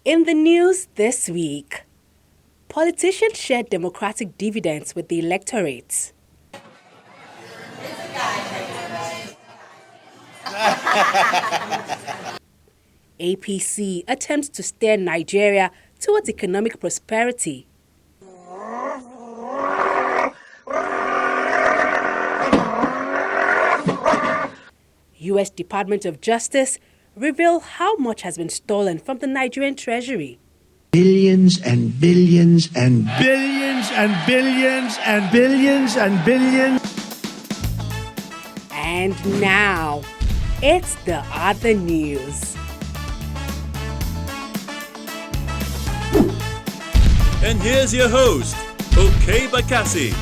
In the news this week, politicians share democratic dividends with the electorate. APC attempts to steer Nigeria towards economic prosperity. U.S. Department of Justice reveal how much has been stolen from the Nigerian treasury. Billions and billions and billions and billions and billions and billions. And now, it's the other news. And here's your host, Okey Bakassi.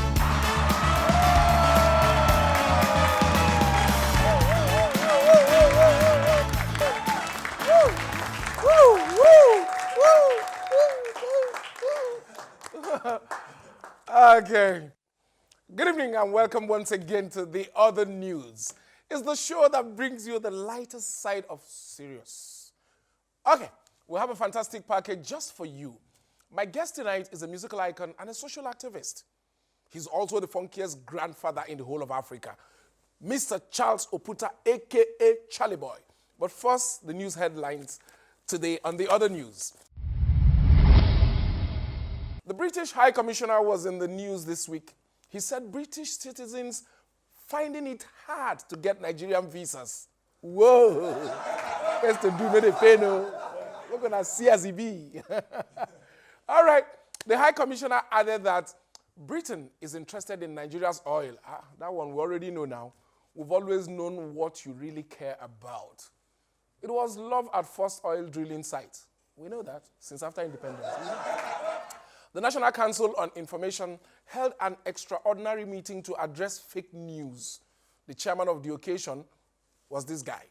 Okay. Good evening and welcome once again to The Other News. It's the show that brings you the lighter side of serious. Okay, we have a fantastic package just for you. My guest tonight is a musical icon and a social activist. He's also the funkiest grandfather in the whole of Africa, Mr. Charles Oputa, a.k.a. Charlie Boy. But first, the news headlines today on The Other News. The British High Commissioner was in the news this week. He said British citizens finding it hard to get Nigerian visas. Whoa! What's to do, no they pay no. We're going to see as he be. All right. The High Commissioner added that Britain is interested in Nigeria's oil. That one we already know now. We've always known what you really care about. It was love at first oil drilling site. We know that since after independence. The National Council on Information held an extraordinary meeting to address fake news. The chairman of the occasion was this guy.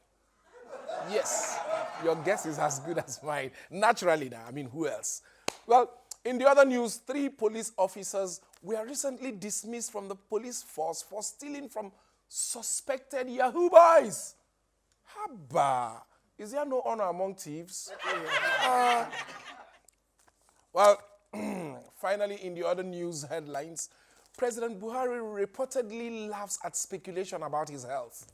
Yes, your guess is as good as mine. Naturally now, who else? Well, in the other news, 3 police officers were recently dismissed from the police force for stealing from suspected Yahoo boys. Haba, is there no honor among thieves? Well, finally, in the other news headlines, President Buhari reportedly laughs at speculation about his health.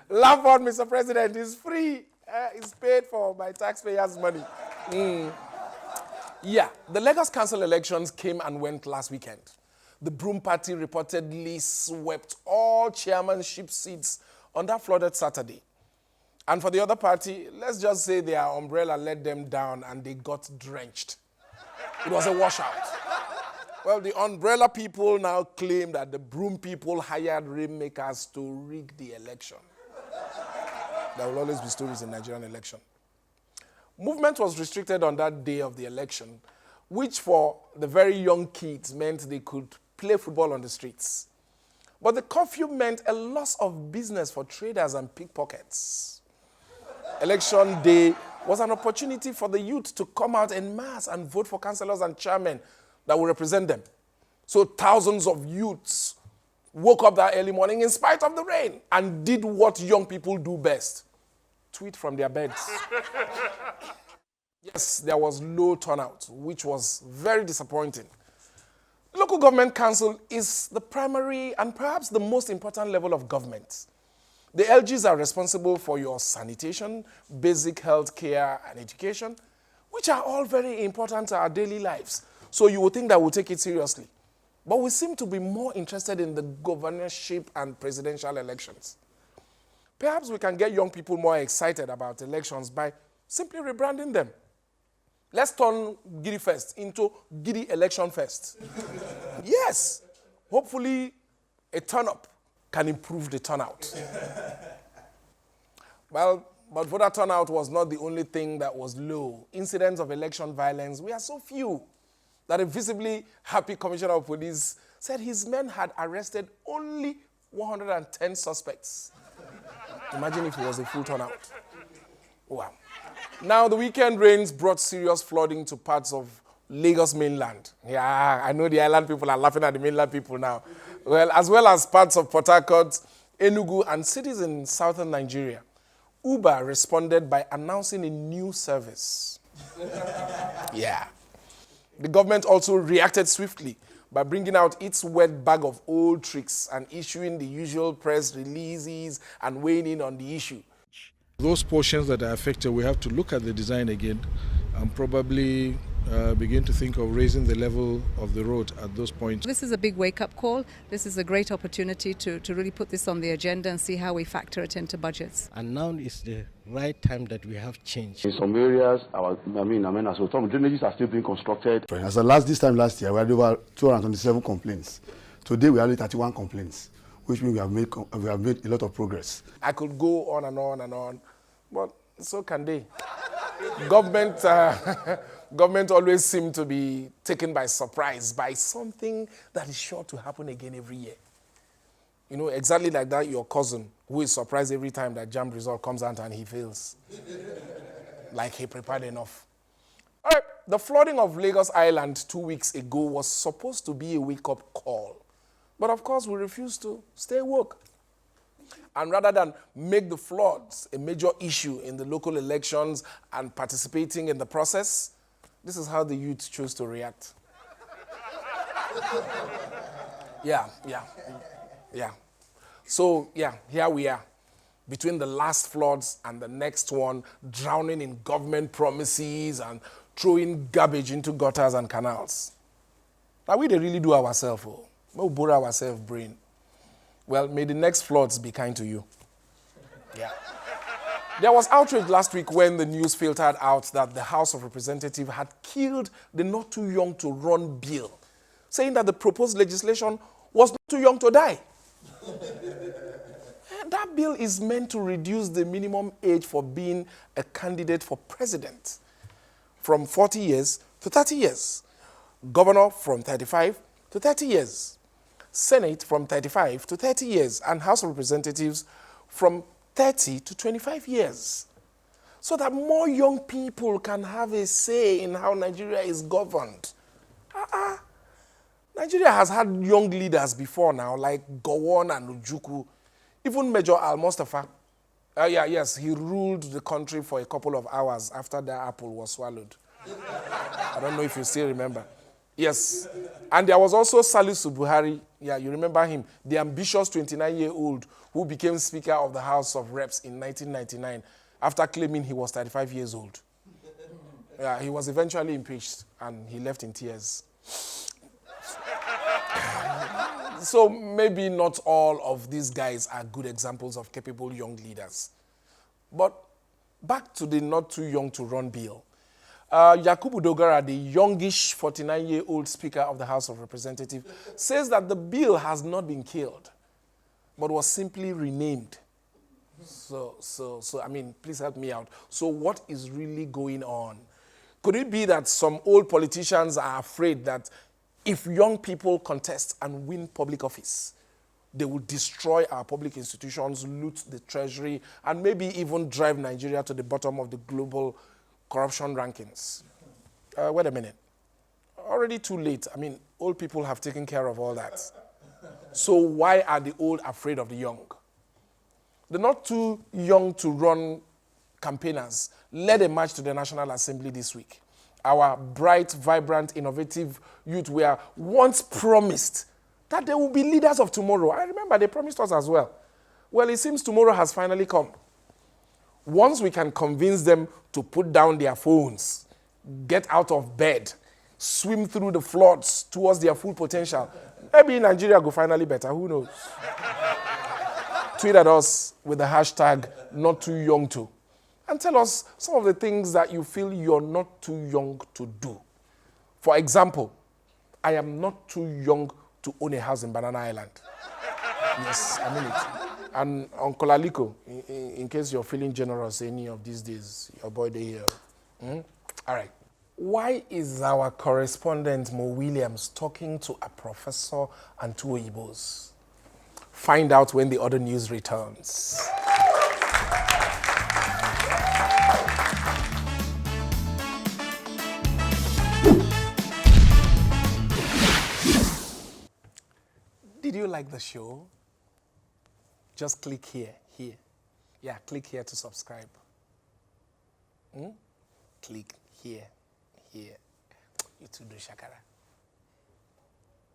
Laugh on, Mr. President. It's free. It's paid for by taxpayers' money. Yeah, the Lagos Council elections came and went last weekend. The Broom Party reportedly swept all chairmanship seats on that flooded Saturday. And for the other party, let's just say their umbrella let them down and they got drenched. It was a washout. Well, the umbrella people now claim that the broom people hired rainmakers to rig the election. There will always be stories in Nigerian election. Movement was restricted on that day of the election, which for the very young kids meant they could play football on the streets. But the curfew meant a loss of business for traders and pickpockets. Election day was an opportunity for the youth to come out en masse and vote for councillors and chairmen that will represent them. So thousands of youths woke up that early morning in spite of the rain and did what young people do best: tweet from their beds. Yes, there was low turnout, which was very disappointing. Local government council is the primary and perhaps the most important level of government. The LGs are responsible for your sanitation, basic health care, and education, which are all very important to our daily lives. So you would think that we'll take it seriously. But we seem to be more interested in the governorship and presidential elections. Perhaps we can get young people more excited about elections by simply rebranding them. Let's turn Giddy Fest into Giddy Election Fest. Yes, hopefully a turn-up can improve the turnout. Well, but voter turnout was not the only thing that was low. Incidents of election violence were so few that a visibly happy commissioner of police said his men had arrested only 110 suspects. Imagine if it was a full turnout. Wow. Now, the weekend rains brought serious flooding to parts of Lagos mainland. Yeah, I know the island people are laughing at the mainland people now. Well as parts of Port Harcourt, Enugu, and cities in southern Nigeria. Uber responded by announcing a new service. Yeah. The government also reacted swiftly by bringing out its wet bag of old tricks and issuing the usual press releases and weighing in on the issue. Those portions that are affected, we have to look at the design again and probably begin to think of raising the level of the road at those points. This is a big wake-up call. This is a great opportunity to really put this on the agenda and see how we factor it into budgets. And now is the right time that we have change. In some areas, some drainages are still being constructed. As this time last year, we had over 227 complaints. Today, we have 31 complaints, which means we have made a lot of progress. I could go on and on and on, but so can they. Government always seem to be taken by surprise by something that is sure to happen again every year. You know, exactly like that, your cousin, who is surprised every time that JAMB result comes out and he fails. Like he prepared enough. All right, the flooding of Lagos Island 2 weeks ago was supposed to be a wake-up call. But of course, we refused to stay woke. And rather than make the floods a major issue in the local elections and participating in the process, this is how the youth chose to react. Yeah. So, here we are. Between the last floods and the next one, drowning in government promises and throwing garbage into gutters and canals. Now, we dey really do ourselves. We borrow ourselves brain. Well, may the next floods be kind to you. Yeah. There was outrage last week when the news filtered out that the House of Representatives had killed the not too young to run bill, saying that the proposed legislation was not too young to die. That bill is meant to reduce the minimum age for being a candidate for president from 40 years to 30 years, governor from 35 to 30 years, Senate from 35 to 30 years, and House of Representatives from 30 to 25 years, so that more young people can have a say in how Nigeria is governed. Nigeria has had young leaders before now, like Gowon and Ojukwu, even Major Al-Mustafa. Yes, he ruled the country for a couple of hours after the apple was swallowed. I don't know if you still remember. Yes, and there was also Salisu Buhari. Yeah, you remember him, the ambitious 29-year-old who became Speaker of the House of Reps in 1999 after claiming he was 35 years old. Yeah, he was eventually impeached and he left in tears. So maybe not all of these guys are good examples of capable young leaders. But back to the not too young to run bill. Yakubu Dogara, the youngish 49-year-old Speaker of the House of Representatives, says that the bill has not been killed, but was simply renamed. So, I mean, please help me out. So what is really going on? Could it be that some old politicians are afraid that if young people contest and win public office, they will destroy our public institutions, loot the treasury, and maybe even drive Nigeria to the bottom of the global corruption rankings? Wait a minute. Already too late. I mean, old people have taken care of all that. So why are the old afraid of the young? The not too young to run campaigners led a march to the National Assembly this week. Our bright, vibrant, innovative youth were once promised that they will be leaders of tomorrow. I remember they promised us as well. Well, it seems tomorrow has finally come. Once we can convince them to put down their phones, get out of bed, swim through the floods towards their full potential, maybe Nigeria will finally better. Who knows? Tweet at us with the hashtag #NotTooYoungTo and tell us some of the things that you feel you're not too young to do. For example, I am not too young to own a house in Banana Island. Yes, I mean it. And Uncle Aliko, in case you're feeling generous any of these days, your boy they here. All right. Why is our correspondent Mo Williams talking to a professor and two Oyibo's? Find out when the other news returns. Did you like the show? Just click here. Yeah, click here to subscribe. Click here. You too do shakara.